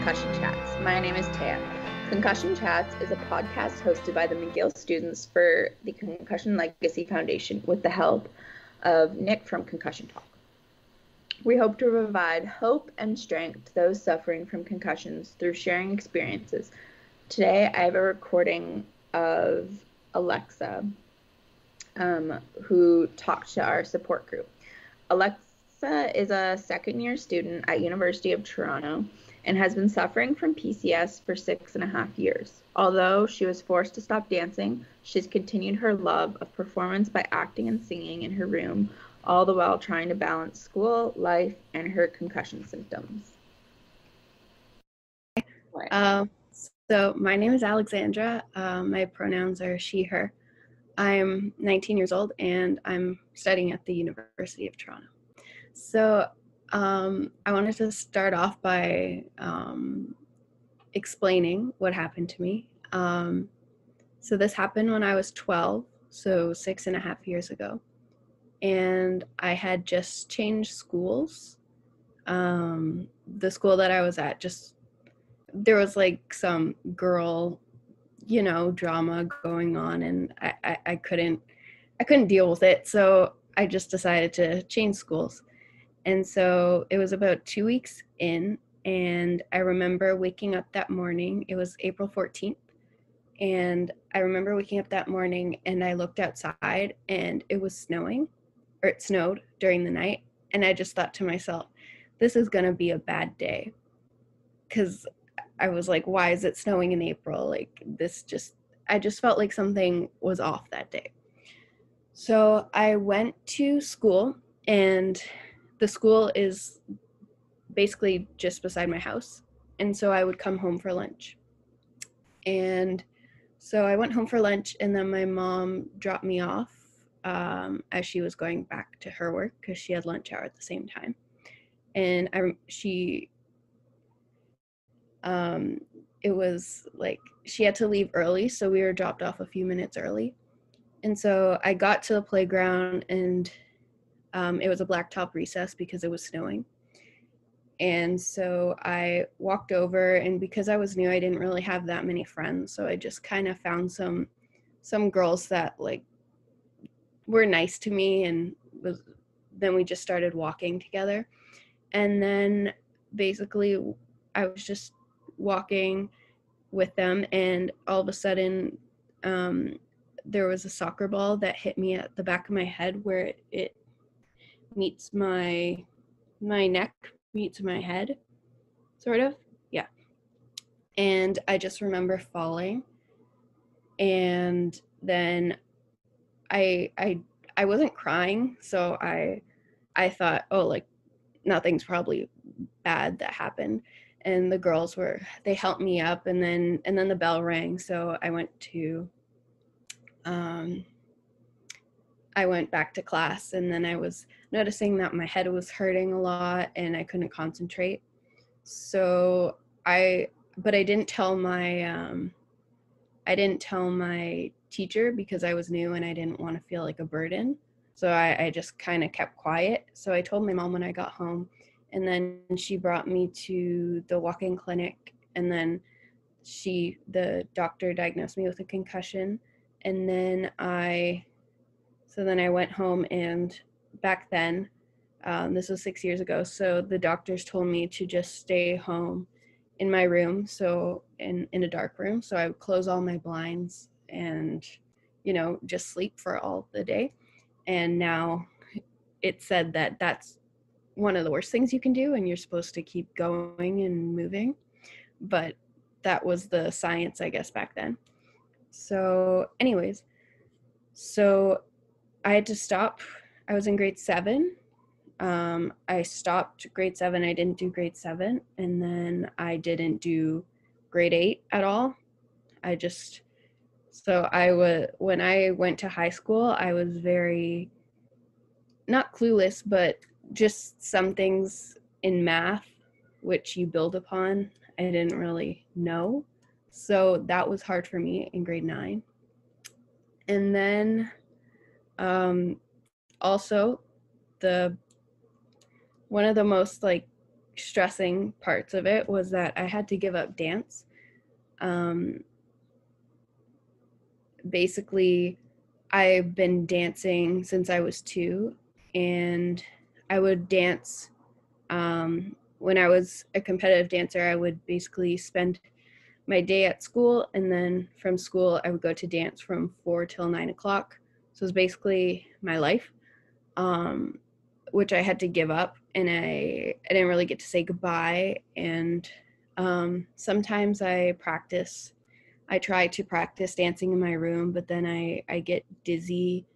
Concussion Chats. My name is Taya. Concussion Chats is a podcast hosted by the McGill students for the Concussion Legacy Foundation with the help of Nick from Concussion Talk. We hope to provide hope and strength to those suffering from concussions through sharing experiences. Today, I have a recording of Alexa, who talked to our support group. Alexa is a second-year student at University of Toronto and has been suffering from PCS for 6.5 years. Although she was forced to stop dancing, she's continued her love of performance by acting and singing in her room, all the while trying to balance school, life, and her concussion symptoms. So my name is Alexandra. My pronouns are she, her. I'm 19 years old and I'm studying at the University of Toronto. So I wanted to start off by explaining what happened to me. So this happened when I was 12, so 6.5 years ago. And I had just changed schools. The school that I was at, there was like some girl, drama going on, and I couldn't deal with it. So I just decided to change schools. And so it was about 2 weeks in, and I remember waking up that morning. It was April 14th. And I remember waking up that morning and I looked outside and it was snowing, or it snowed during the night. And I just thought to myself, this is going to be a bad day. Because I was like, why is it snowing in April? I just felt like something was off that day. So I went to school, and the school is basically just beside my house. And so I would come home for lunch. And so I went home for lunch, and then my mom dropped me off as she was going back to her work because she had lunch hour at the same time. And it was like she had to leave early, so we were dropped off a few minutes early. And so I got to the playground, and it was a blacktop recess because it was snowing. And so I walked over, and because I was new, I didn't really have that many friends. So I just kind of found some girls that like were nice to me, and then we just started walking together. And then basically I was just walking with them, and all of a sudden there was a soccer ball that hit me at the back of my head where it meets my neck meets my head, sort of. Yeah. And I just remember falling, and then I wasn't crying, so I thought, oh, like nothing's probably bad that happened. And the girls they helped me up, and then the bell rang, so I went back to class, and then I was noticing that my head was hurting a lot and I couldn't concentrate. So but I didn't tell my teacher because I was new and I didn't want to feel like a burden. So I just kind of kept quiet. So I told my mom when I got home, and then she brought me to the walk-in clinic, and then the doctor diagnosed me with a concussion. And then I went home, and back then, this was 6 years ago, so the doctors told me to just stay home in my room, so in a dark room. So I would close all my blinds and, just sleep for all the day. And now it said that that's one of the worst things you can do, and you're supposed to keep going and moving. But that was the science, I guess, back then. So anyways, so I had to stop. I was in grade 7. I stopped grade 7. I didn't do grade 7. And then I didn't do grade 8 at all. When I went to high school, I was very, not clueless, but just some things in math, which you build upon, I didn't really know. So that was hard for me in grade 9. And then also one of the most like stressing parts of it was that I had to give up dance. Basically, I've been dancing since I was 2, and I would dance. When I was a competitive dancer, I would basically spend my day at school, and then from school, I would go to dance from 4 till 9 o'clock. So it was basically my life, which I had to give up, and I didn't really get to say goodbye. And sometimes I try to practice dancing in my room, but then I get dizzy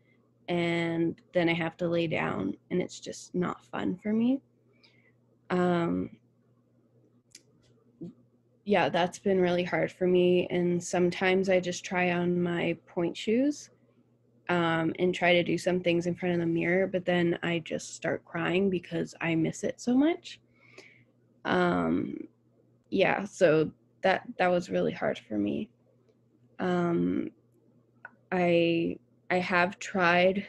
and then I have to lay down, and it's just not fun for me. Yeah, that's been really hard for me. And sometimes I just try on my point shoes and try to do some things in front of the mirror, but then I just start crying because I miss it so much. Yeah, so that was really hard for me. I have tried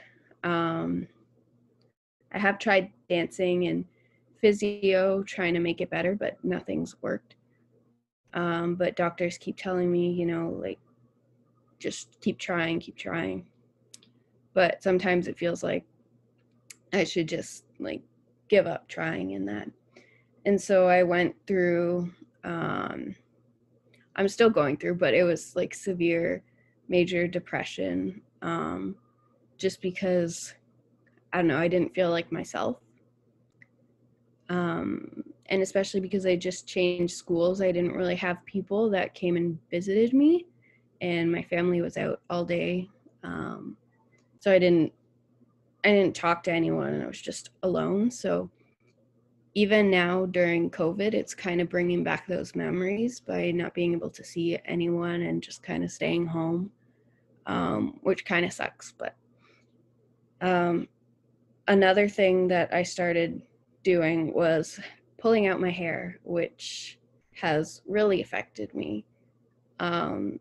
dancing and physio, trying to make it better, but nothing's worked. But doctors keep telling me, like, just keep trying. But sometimes it feels like I should just like give up trying in that. And so I went through, I'm still going through, but it was like severe, major depression, just because, I don't know, I didn't feel like myself. And especially because I just changed schools, I didn't really have people that came and visited me, and my family was out all day. So I didn't talk to anyone, and I was just alone. So even now during COVID, it's kind of bringing back those memories by not being able to see anyone and just kind of staying home, which kind of sucks. But another thing that I started doing was pulling out my hair, which has really affected me. I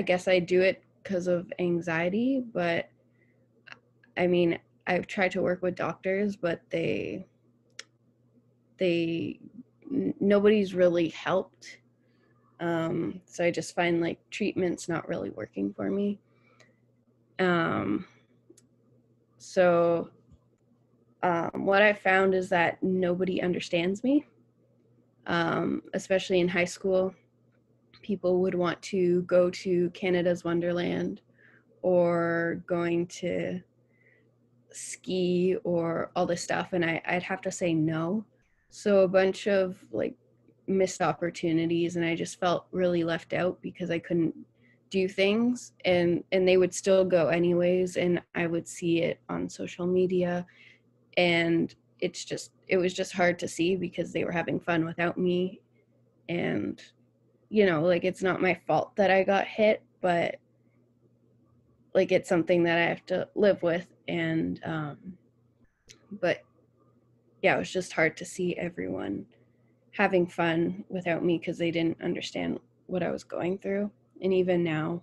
guess I do it because of anxiety, but I mean, I've tried to work with doctors, but nobody's really helped. So I just find like treatment's not really working for me. So what I found is that nobody understands me, especially in high school. People would want to go to Canada's Wonderland or going to ski or all this stuff, and I'd have to say no. So a bunch of like missed opportunities, and I just felt really left out because I couldn't do things, and they would still go anyways, and I would see it on social media, and it was just hard to see because they were having fun without me. And like, it's not my fault that I got hit, but like, it's something that I have to live with. And but yeah, it was just hard to see everyone having fun without me because they didn't understand what I was going through. And even now,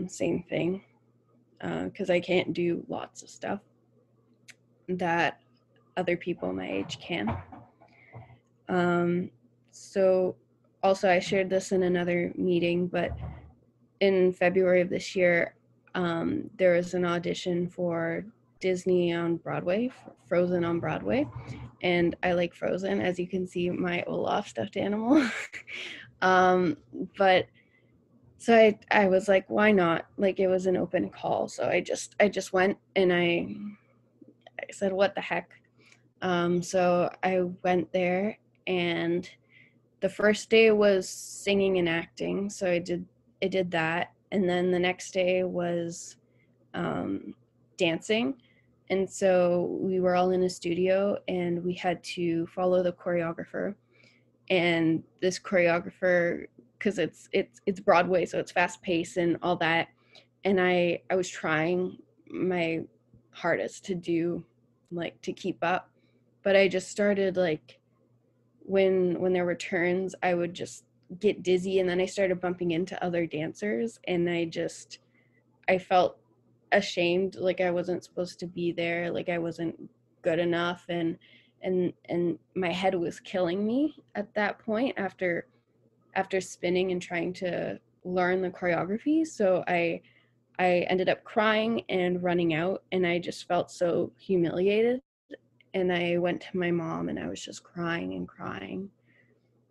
same thing, because I can't do lots of stuff that other people my age can. So also, I shared this in another meeting, but in February of this year, there was an audition for Disney on Broadway, Frozen on Broadway, and I like Frozen, as you can see, my Olaf stuffed animal. But so I was like, why not? Like, it was an open call, so I just went, and I said, what the heck? So I went there, and the first day was singing and acting, so I did that, and then the next day was dancing. And so we were all in a studio, and we had to follow the choreographer. And this choreographer, because it's Broadway, so it's fast paced and all that, and I was trying my hardest to do, like, to keep up, but I just started, like, when there were turns, I would just get dizzy, and then I started bumping into other dancers, and I felt ashamed, like I wasn't supposed to be there, like I wasn't good enough. And and my head was killing me at that point after spinning and trying to learn the choreography. So I ended up crying and running out, and I just felt so humiliated. And I went to my mom and I was just crying and crying.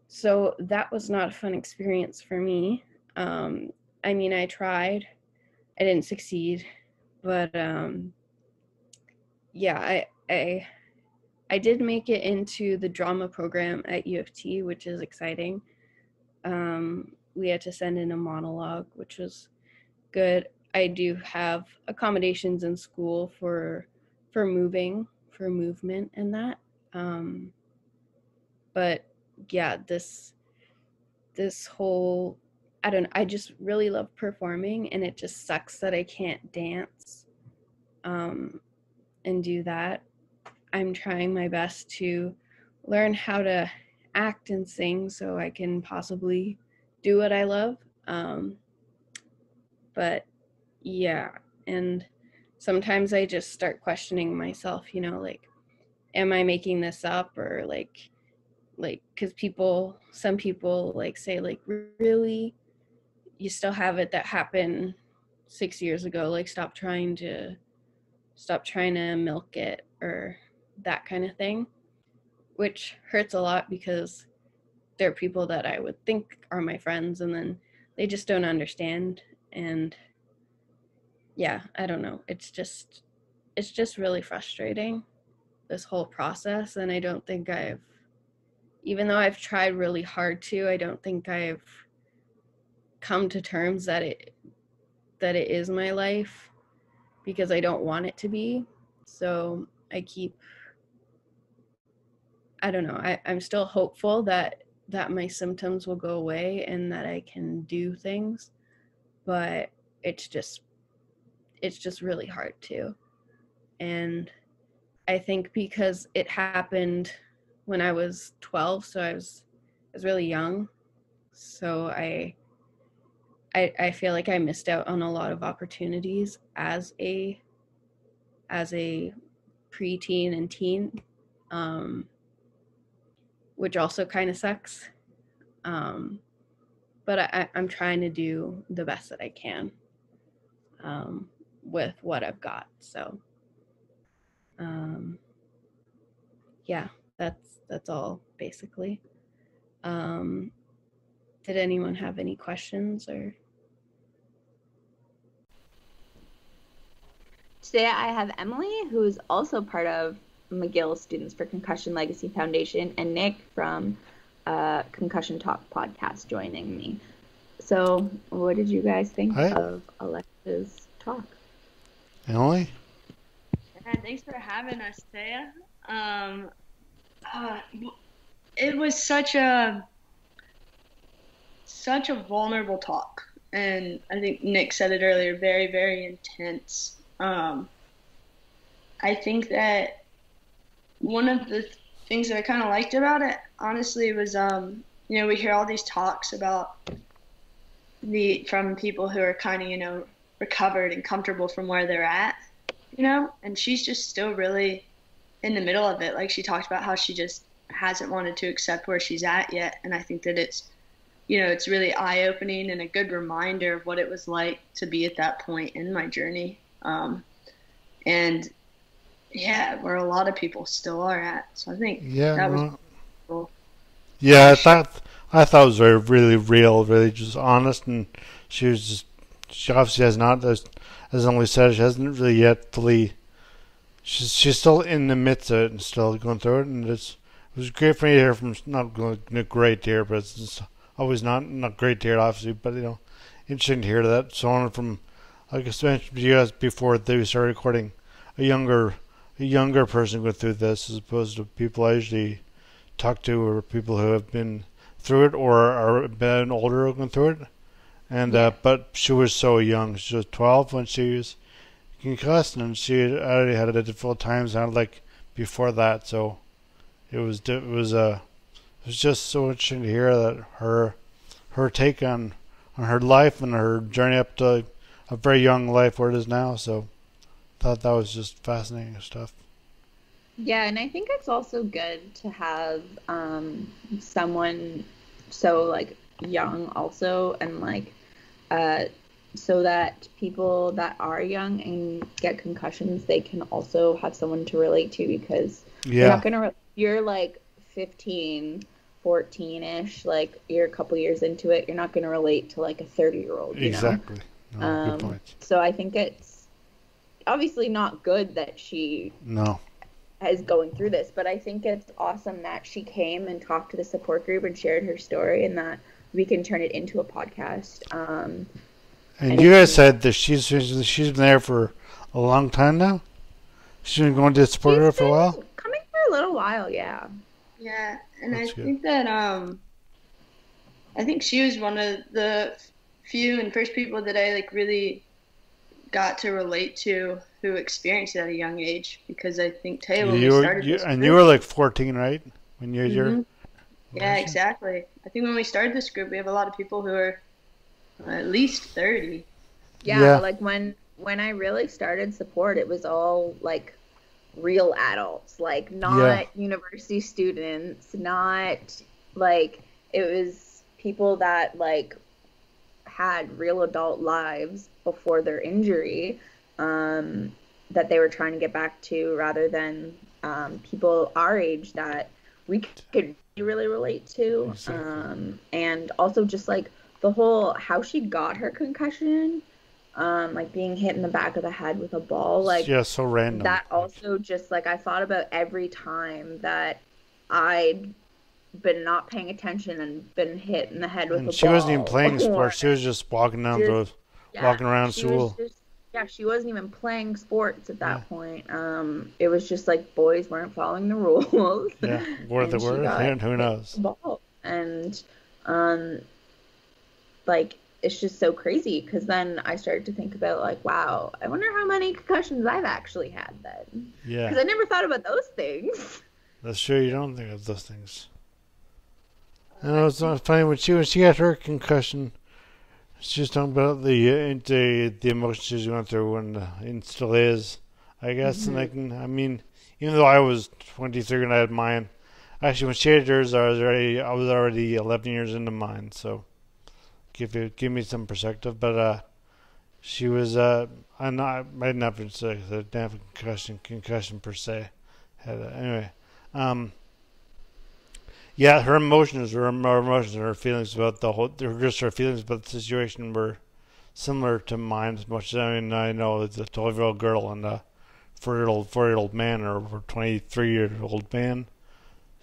So that was not a fun experience for me. I mean, I tried, I didn't succeed, but yeah, I did make it into the drama program at U of T, which is exciting. We had to send in a monologue, which was good. I do have accommodations in school for movement and that. But yeah, this whole, I just really love performing, and it just sucks that I can't dance and do that. I'm trying my best to learn how to act and sing so I can possibly do what I love. But yeah, and sometimes I just start questioning myself, like, am I making this up, or like because some people like say, like, really, you still have it that happened 6 years ago, like stop trying to milk it, or that kind of thing, which hurts a lot because there are people that I would think are my friends, and then they just don't understand. And yeah, I don't know, it's just really frustrating, this whole process. And I don't think even though I've tried really hard to, I don't think I've come to terms that it is my life, because I don't want it to be. So I don't know, I'm still hopeful that my symptoms will go away and that I can do things, but it's just really hard to. And I think because it happened when I was 12, so I was really young. So I feel like I missed out on a lot of opportunities as a preteen and teen, which also kind of sucks. But I'm trying to do the best that I can with what I've got. So yeah, that's all basically. Did anyone have any questions? Or Today I have Emily, who is also part of McGill Students for Concussion Legacy Foundation, and Nick from Concussion Talk podcast joining me. So what did you guys think of Alexa's talk? Emily? Yeah, thanks for having us, Thea. It was such a vulnerable talk, and I think Nick said it earlier, very, very intense. I think that one of the things that I kind of liked about it, honestly, was we hear all these talks about from people who are kind of recovered and comfortable from where they're at, and she's just still really in the middle of it. Like, she talked about how she just hasn't wanted to accept where she's at yet, and I think that it's it's really eye-opening and a good reminder of what it was like to be at that point in my journey. And yeah, where a lot of people still are at. So I think that was cool. Yeah, I thought it was really real, really just honest, and she obviously has not, as Emily said, she hasn't really yet fully. She's still in the midst of it and still going through it, and it was great for me to hear from, not great to hear, but it's always not great to hear, obviously, but interesting to hear that someone from, like I mentioned to you guys before we started recording, a younger person going through this, as opposed to people I usually talk to, or people who have been through it or are been older going through it. And but she was so young. She was 12 when she was concussed, and she already had it at difficult times, and like before that. So it was just so interesting to hear that her take on her life and her journey up to a very young life where it is now. So I thought that was just fascinating stuff. Yeah, and I think it's also good to have someone so like young also, and like uh so that people that are young and get concussions, they can also have someone to relate to, because you're Yeah, not gonna you're like 15, 14-ish, like you're a couple years into it, you're not gonna relate to like a 30-year-old, you know? exactly. No, good point. So I think it's obviously not good that she No. is going through this, but I think it's awesome that she came and talked to the support group and shared her story, and that we can turn it into a podcast. And And you it guys can, said that she's been there for a long time now. She's been going to support she's her for a while. been coming for a little while, yeah. Yeah, and I That's good. think that I think she was one of the few and first people that I like really got to relate to who experienced it at a young age, because I think Tay, when we started this You were group, like 14, right? When you had your hmm yeah, exactly. I think when we started this group, we have a lot of people who are at least 30. Yeah, Yeah, like when I really started support, it was all like real adults, like yeah, not university students, not like it was people that like had real adult lives before their injury, um, that they were trying to get back to, rather than people our age that we could really relate to. exactly. And also just like the whole how she got her concussion, like being hit in the back of the head with a ball, like Yeah, so random. that also just like I thought about every time that I'd been not paying attention and been hit in the head with And a she wasn't even ball, playing or sports. She was just walking down just the, yeah, walking around she was school. just yeah, she wasn't even playing sports at Yeah, that point. It was just like boys weren't following the rules, yeah. Where they and she were, got who hit with knows? the ball, and um, like it's just so crazy, because then I started to think about like, wow, I wonder how many concussions I've actually had then, Yeah, because I never thought about those things. that's true. You don't think of those things. And it I was think funny when she had her concussion. She was talking about the emotions she was going through, and still is, I guess. And Hmm. I mean, even though I was 23 and I had mine, actually when she had hers, I was already 11 years into mine. So give me some perspective. But she was I didn't have a concussion per se. Anyway, um, yeah, her emotions, and her feelings about just her feelings about the situation were similar to mine as much as I mean I know it's a 12-year-old girl and a 4-year-old man or a 23-year-old man.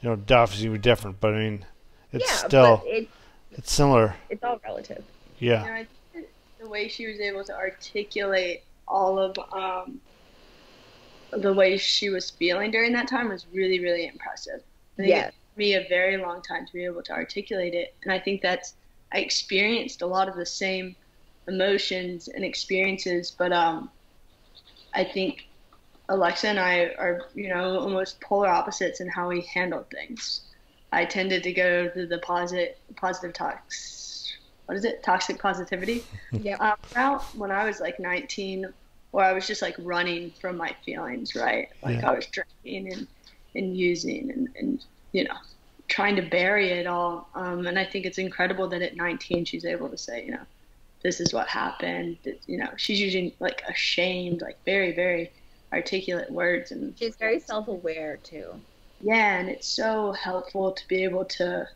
You know, obviously different, but I mean, it's Yeah, but still it's similar. it's all relative. Yeah, I think the way she was able to articulate all of the way she was feeling during that time was really, really impressive. I think it Yes. took me a very long time to be able to articulate it. And I think I experienced a lot of the same emotions and experiences, but I think Alexa and I are, almost polar opposites in how we handled things. I tended to go to the positive what is it? Toxic positivity Yep. route when I was like 19, where I was just like running from my feelings, right? Like yeah, I was drinking and using and trying to bury it all. And I think it's incredible that at 19 she's able to say, this is what happened. She's using like ashamed, like very, very articulate words. And She's very self-aware too. yeah, and it's so helpful to be able to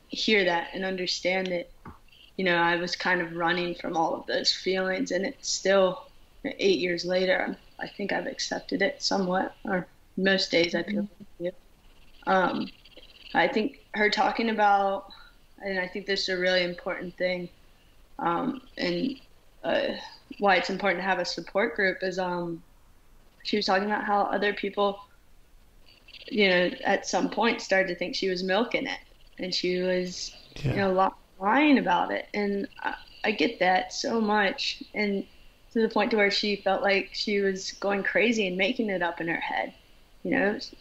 hear that and understand that, I was kind of running from all of those feelings, and it's still 8 years later. I think I've accepted it somewhat, or most days I feel like um, I think her talking about, and I think this is a really important thing, and why it's important to have a support group is she was talking about how other people, at some point started to think she was milking it, and she was, yeah, lying about it. And I get that so much, and to the point to where she felt like she was going crazy and making it up in her head.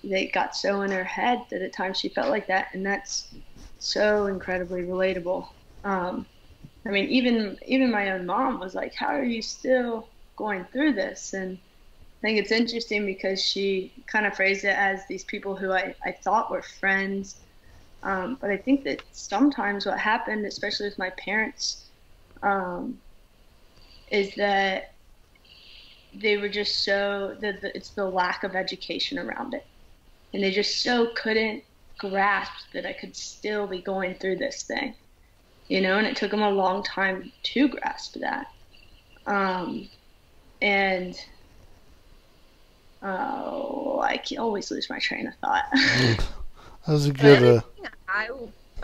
They got so in her head that at times she felt like that, and that's so incredibly relatable. I mean, even my own mom was like, "How are you still going through this?" And think it's interesting because she kind of phrased it as these people who I thought were friends. But I think that sometimes what happened, especially with my parents, is that they were just it's the lack of education around it. And they just so couldn't grasp that I could still be going through this thing, and it took them a long time to grasp that. I can always lose my train of thought. That was a good.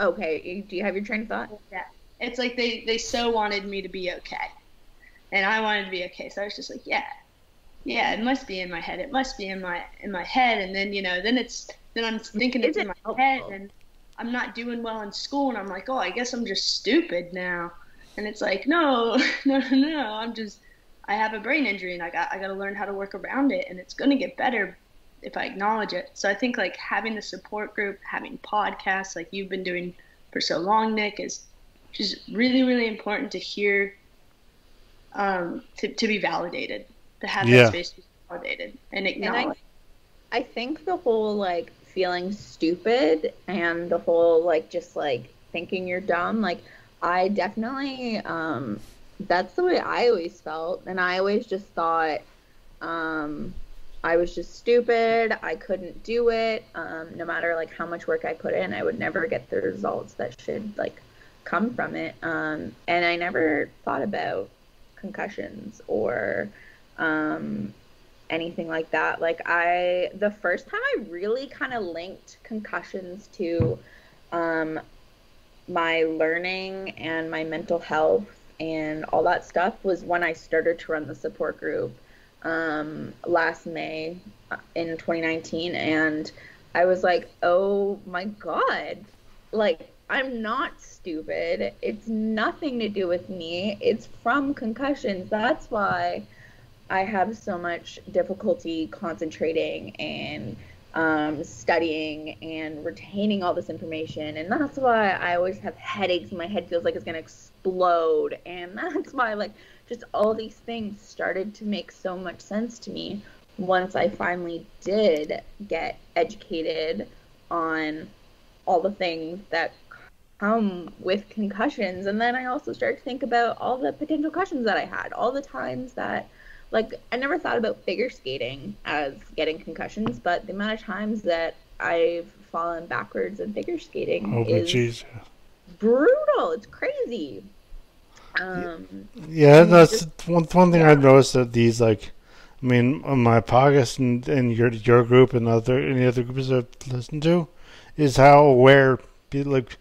Okay, do you have your train of thought? Yeah, it's like they so wanted me to be okay, and I wanted to be okay. So I was just like, yeah, it must be in my head. It must be in my head. And then then I'm thinking it's in my head, and I'm not doing well in school, and I'm like, oh, I guess I'm just stupid now. And it's like, no, I have a brain injury, and I got to learn how to work around it, and it's going to get better if I acknowledge it. So I think like having the support group, having podcasts like you've been doing for so long, Nick, is just really, really important to hear, to be validated, to have that space to be validated and acknowledged. And I think the whole like feeling stupid and the whole like just like thinking you're dumb, like I definitely that's the way I always felt, and I always just thought I was just stupid. I couldn't do it. No matter like how much work I put in, I would never get the results that should like come from it. And I never thought about concussions or anything like that. Like the first time I really kind of linked concussions to my learning and my mental health and all that stuff was when I started to run the support group last May in 2019. And I was like, oh my God, like I'm not stupid. It's nothing to do with me. It's from concussions. That's why I have so much difficulty concentrating and studying and retaining all this information. And that's why I always have headaches and my head feels like it's going to explode. And that's why like just all these things started to make so much sense to me once I finally did get educated on all the things that come with concussions. And then I also started to think about all the potential concussions that I had, all the times that like I never thought about figure skating as getting concussions, but the amount of times that I've fallen backwards in figure skating is brutal. It's crazy. That's one thing I've noticed that these like, I mean, on my podcast and your group and any other groups I've listened to, is how aware people, like,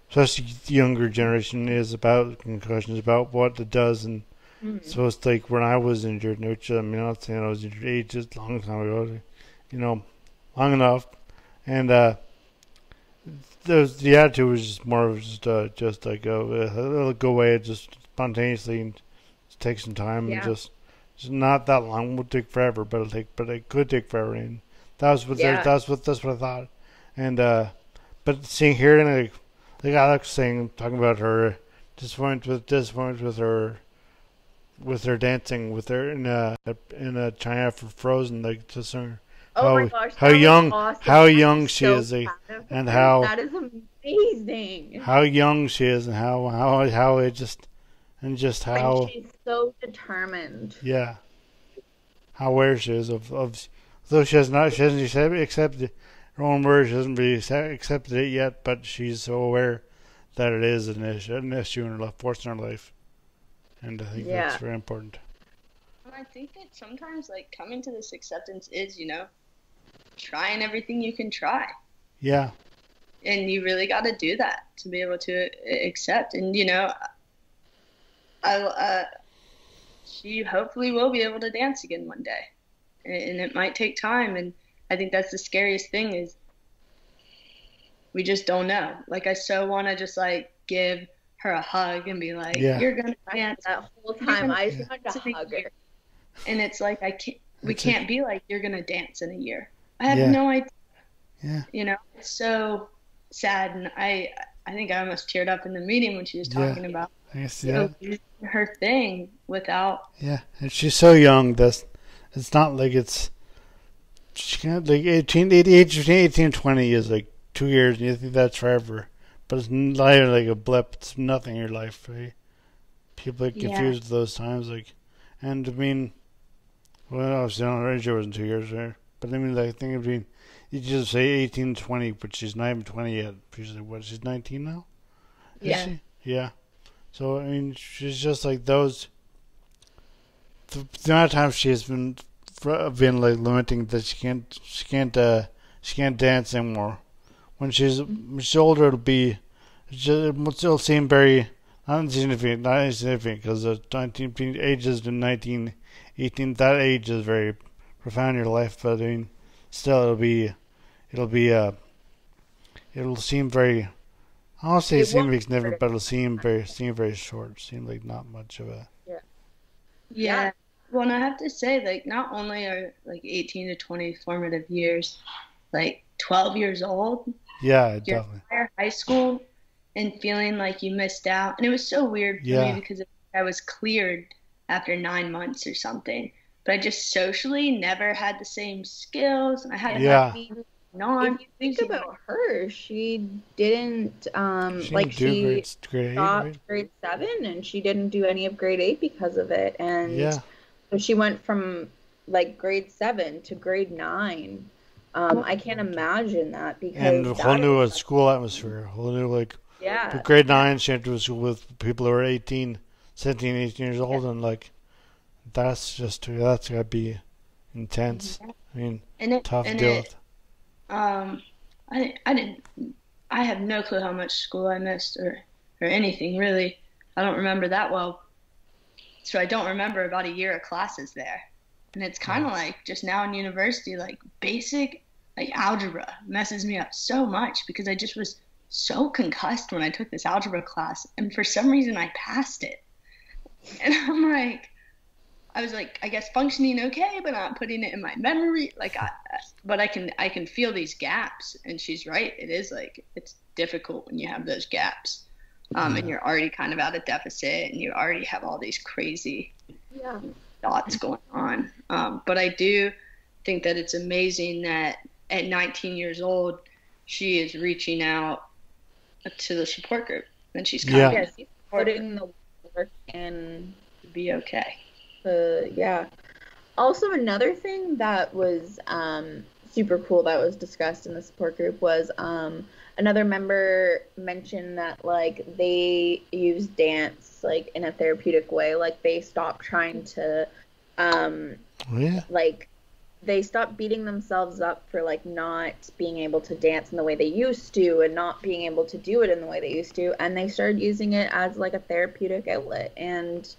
especially the younger generation, is about concussions, about what it does. And so it's like when I was injured, which I mean, I'm not saying I was injured ages, long time ago, long enough, and the attitude was just more of just like it'll go away just spontaneously and just take some time and just not that long. It would take forever, but it could take forever. And that's what I thought. And but seeing here and like Alex talking about her disappointment with her dancing with her in China for Frozen, like just her. Oh my gosh! How young, awesome. how young she is, and how that is amazing. How young she is, and how it just how and she's so determined. Yeah, how aware she is of though she hasn't accepted her own words. She hasn't really accepted it yet, but she's so aware that it is an issue in her life, force in her life, and I think that's very important. And I think that sometimes like coming to this acceptance is trying everything you can try. Yeah. And you really got to do that to be able to accept. And, she hopefully will be able to dance again one day. And it might take time. And I think that's the scariest thing is we just don't know. Like, I so want to just, like, give her a hug and be like, you're going to dance. That whole time I just wanted to hug her. And it's like, we can't be like, you're going to dance in a year. I have no idea. Yeah. It's so sad. And I think I almost teared up in the meeting when she was talking about I see that. her thing without. Yeah. And she's so young. it's not like it's she can't like 18, the age between 18 and 20 is like 2 years, and you think that's forever, but it's not even like a blip. It's nothing in your life, right? People get confused with those times, like, and I mean, well, obviously, on her age it wasn't 2 years, right? But I mean, like, I think between you just say 18 to 20, but she's not even 20 yet. She's like, what? She's 19 now. Is she? Yeah. So I mean, she's just like those. The amount of times she has been like limiting that she can't dance anymore. When she's older, it'll seem very not insignificant because the 19 ages to 19, 18, that age is very profound in your life. But I mean, still, it'll seem very. I don't say significant, but it'll seem very short. Seem like not much of a. Yeah. Well, and I have to say, like, not only are like 18 to 20 formative years, like 12 years old. Yeah, your definitely. Entire high school, and feeling like you missed out, and it was so weird for me because I was cleared after 9 months or something, but I just socially never had the same skills, and I had to have if you think about her, she didn't she stopped grade 7 and she didn't do any of grade 8 because of it, and so she went from like grade 7 to grade 9. I can't imagine that because and a whole new school atmosphere, a whole new like grade 9 she went to a school with people who are 18, 17, 18 years old, and like that's gotta be intense. I mean, tough to deal with. I have no clue how much school I missed or anything really. I don't remember that well. So I don't remember about a year of classes there. And it's kind of like just now in university, like basic like algebra messes me up so much because I just was so concussed when I took this algebra class, and for some reason I passed it. And I was like, I guess functioning okay, but not putting it in my memory. But I can feel these gaps, and she's right. It is like it's difficult when you have those gaps, and you're already kind of at a deficit, and you already have all these crazy thoughts going on. But I do think that it's amazing that at 19 years old, she is reaching out to the support group, and she's kind of putting the work in to be okay. Also, another thing that was super cool that was discussed in the support group was another member mentioned that like they use dance like in a therapeutic way. Like they stopped trying to like they stopped beating themselves up for like not being able to dance in the way they used to and not being able to do it in the way they used to, and they started using it as like a therapeutic outlet. And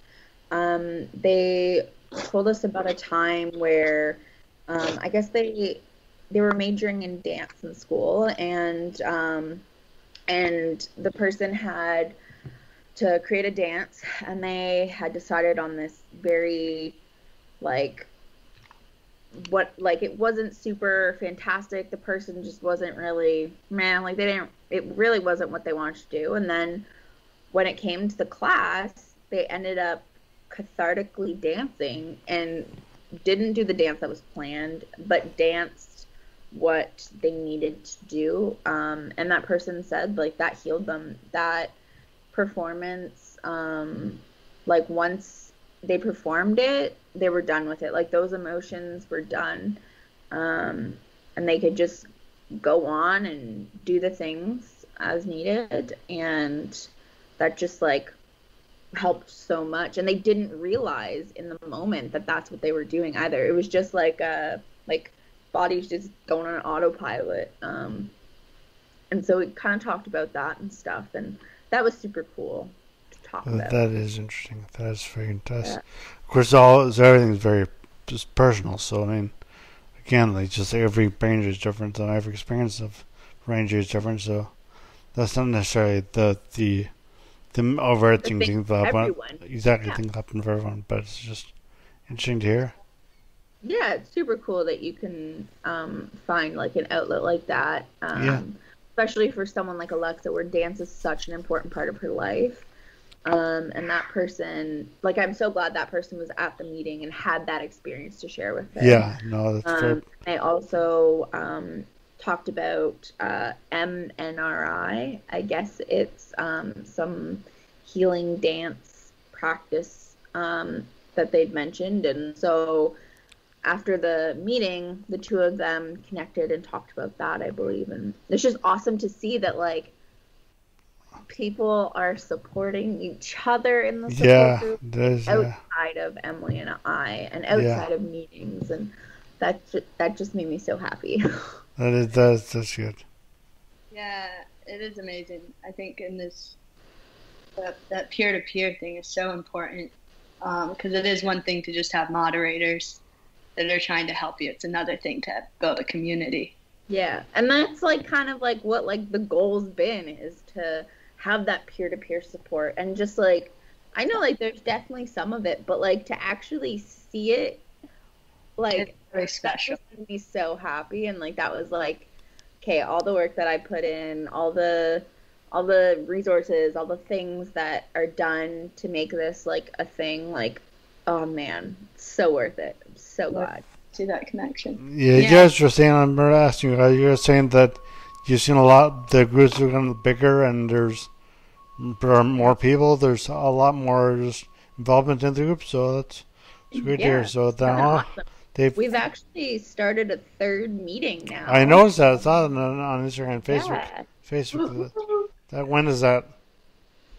they told us about a time where I guess they were majoring in dance in school, and the person had to create a dance, and they had decided on this very it wasn't super fantastic. The person just wasn't really it really wasn't what they wanted to do. And then when it came to the class, they ended up cathartically dancing and didn't do the dance that was planned, but danced what they needed to do. And that person said like that healed them. That performance, once they performed it, they were done with it. Like those emotions were done. And they could just go on and do the things as needed. And that just like helped so much. And they didn't realize in the moment that that's what they were doing either. It was just like bodies just going on autopilot. And so we kind of talked about that and stuff, and that was super cool to talk about. That is interesting. That is very interesting. Of course, everything's very just personal. So I mean, again, like just every brain is different, and every experience of brain is different. So that's not necessarily the overarching thing that happened. Exactly, thing that happened for everyone, but it's just interesting to hear. Yeah, it's super cool that you can find like an outlet like that. Especially for someone like Alexa, where dance is such an important part of her life. And that person, like, I'm so glad that person was at the meeting and had that experience to share with her. Yeah, no, that's fair. They also talked about MNRI. I guess it's some healing dance practice that they'd mentioned. And so after the meeting, the two of them connected and talked about that, I believe. And it's just awesome to see that, like, people are supporting each other in the support group outside of Emily and I, and outside of meetings, and that just made me so happy. That's good. Yeah, it is amazing. I think in this that peer-to-peer thing is so important, because it is one thing to just have moderators that are trying to help you. It's another thing to build a community. Yeah, and that's like kind of like what like the goal's been, is to have that peer-to-peer support. And just like, I know like there's definitely some of it, but like to actually see it, like, it's very special. That made me so happy. And like that was like, okay, all the work that I put in, all the resources, all the things that are done to make this like a thing, like, oh man, it's so worth it. I'm so glad. See that connection. Yeah, you guys were saying, I remember asking you, you were saying that you've seen a lot, the groups are getting bigger and there are more people, there's a lot more just involvement in the group, so that's great to hear. So awesome. We've actually started a third meeting now. I noticed that. I saw it on Instagram and Facebook. When is that?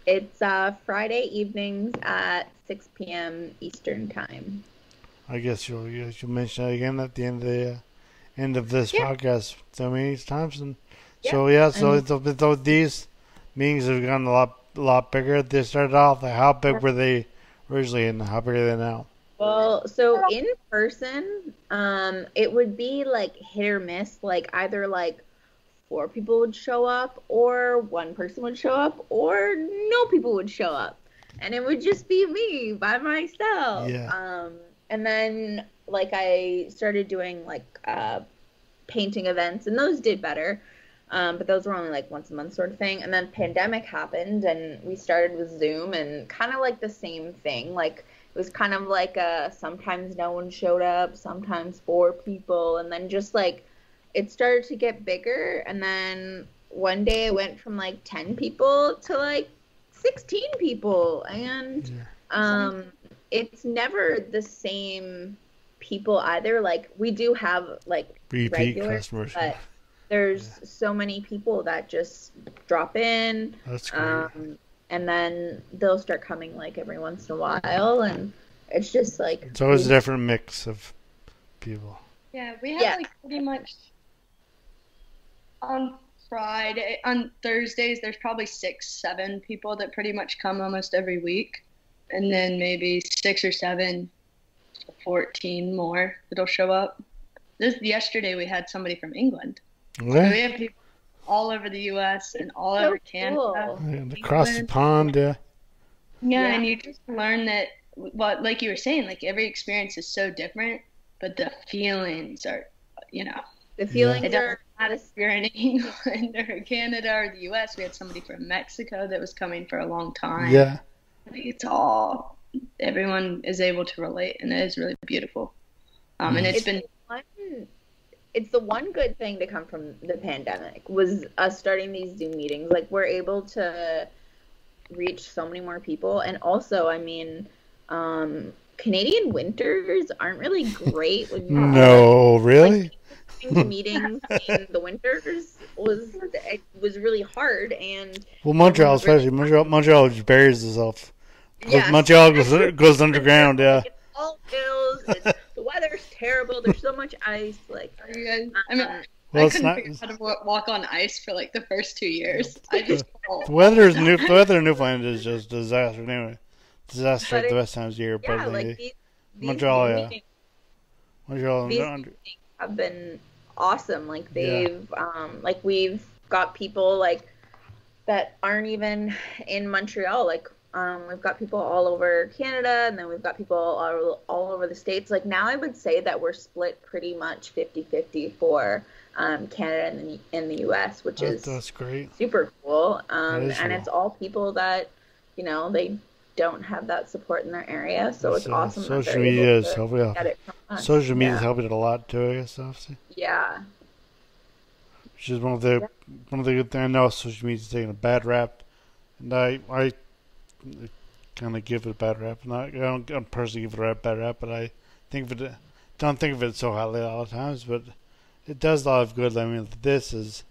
It's Friday evenings at 6 p.m. Eastern time. I guess you'll mention that again at the end of this podcast so many times. And so these meetings have gotten a lot bigger. They started off, like, how big were they originally and how big are they now? Well, so in person, it would be like hit or miss. Like either like 4 people would show up, or 1 person would show up, or no people would show up, and it would just be me by myself. Yeah. And then like I started doing like painting events, and those did better. But those were only like once a month sort of thing. And then pandemic happened, and we started with Zoom, and kind of like the same thing. Like it was kind of like sometimes no one showed up, sometimes 4 people, and then just like it started to get bigger. And then one day it went from like 10 people to like 16 people, and it's never the same people either. Like we do have like repeat regular customers, but there's so many people that just drop in. That's great. And then they'll start coming like every once in a while, and it's just like it's always a different mix of people. Yeah, we have like pretty much on Thursdays there's probably 6-7 people that pretty much come almost every week, and then maybe 6 or 7 14 more that'll show up. Yesterday we had somebody from England. Okay. So we have people all over the U.S. and all over Canada. Cool. And across the pond, Yeah, and you just learn that, well, like you were saying, like every experience is so different, but the feelings are, the feelings are. If you're in England or Canada or the U.S., we had somebody from Mexico that was coming for a long time. Yeah. It's everyone is able to relate, and it is really beautiful. And It's the one good thing to come from the pandemic was us starting these Zoom meetings. Like we're able to reach so many more people, and also, I mean, Canadian winters aren't really great. When you really? Like, meetings in the winters was really hard, and Montreal especially. Montreal just buries itself. Yes. Montreal goes underground. Yeah. It's all hills. The weather's terrible. There's so much ice. Like, are you guys? I mean, I couldn't figure out how to walk on ice for like the first 2 years. I just the weather in Newfoundland is just disaster anyway. Disaster at the best times of year. Yeah, but like these Montreal, Montreal meetings have been awesome. Like they've like we've got people like that aren't even in Montreal. Like we've got people all over Canada, and then we've got people all over the States. Like now I would say that we're split pretty much 50-50 for Canada and the US, which is that's great. Super cool. And cool. it's all people that they don't have that support in their area. So it's awesome that social they're media able is to helping. get it from us. Social media is helping it a lot too, I guess. Obviously. Yeah. Which is one of the good things. I know social media is taking a bad rap, and I kind of give it a bad rap. I don't personally give it a bad rap, but I don't think of it so highly all the times. But it does a lot of good. I mean, this is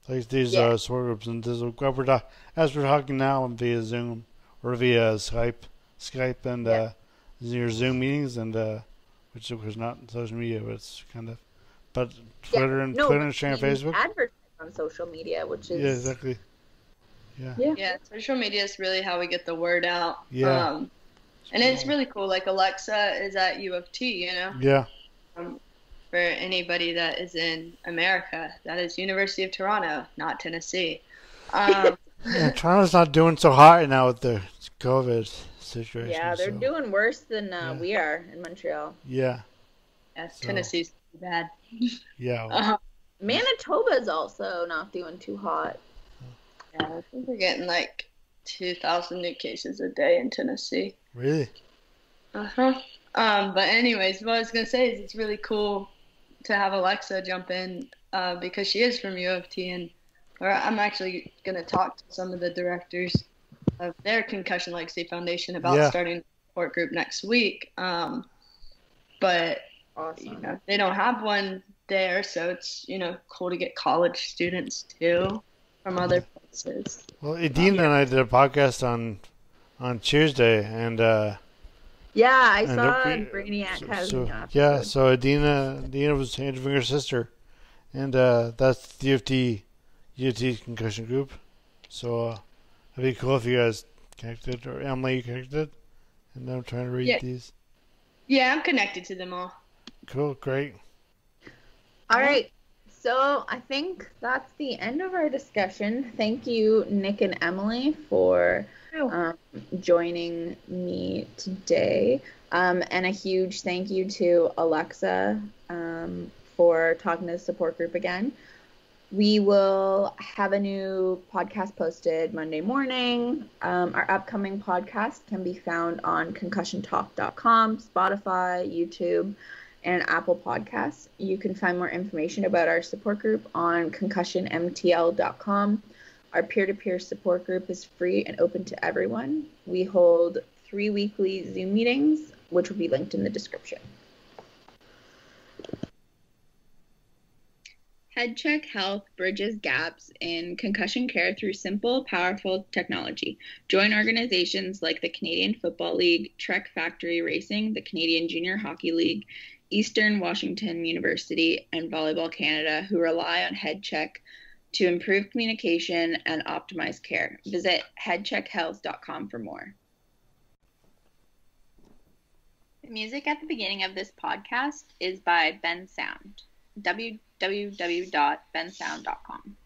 like these support groups, and this is what as we're talking now via Zoom or via Skype, and your Zoom meetings, and which of course not social media, but it's kind of, but Twitter and Instagram, Facebook. Advertise on social media, which is exactly. Yeah, social media is really how we get the word out. Yeah. And it's really cool. Like Alexa is at U of T, Yeah. For anybody that is in America, that is University of Toronto, not Tennessee. Toronto's not doing so hot right now with the COVID situation. Yeah, they're doing worse than we are in Montreal. Yeah. Yeah, Tennessee's bad. Yeah. Manitoba's also not doing too hot. Yeah, I think we're getting like 2,000 new cases a day in Tennessee. Really? Uh-huh. But anyways, what I was going to say is it's really cool to have Alexa jump in because she is from U of T, or I'm actually going to talk to some of the directors of their Concussion Legacy Foundation about starting a support group next week. But awesome. They don't have one there, so it's cool to get college students too from other places. Well, Edina and I did a podcast on Tuesday, and I saw Brainiac has so Edina was interviewing her sister, and that's the U of T concussion group. So it'd be cool if you guys connected, or Emily connected, and I'm trying to read these. Yeah, I'm connected to them all. Cool, great. All right. So I think that's the end of our discussion. Thank you, Nick and Emily, for joining me today. And a huge thank you to Alexa for talking to the support group again. We will have a new podcast posted Monday morning. Our upcoming podcast can be found on concussiontalk.com, Spotify, YouTube, and Apple Podcasts. You can find more information about our support group on concussionmtl.com. Our peer-to-peer support group is free and open to everyone. We hold 3 weekly Zoom meetings, which will be linked in the description. HeadCheck Health bridges gaps in concussion care through simple, powerful technology. Join organizations like the Canadian Football League, Trek Factory Racing, the Canadian Junior Hockey League, Eastern Washington University, and Volleyball Canada, who rely on HeadCheck to improve communication and optimize care. Visit headcheckhealth.com for more. The music at the beginning of this podcast is by Ben Sound. www.bensound.com.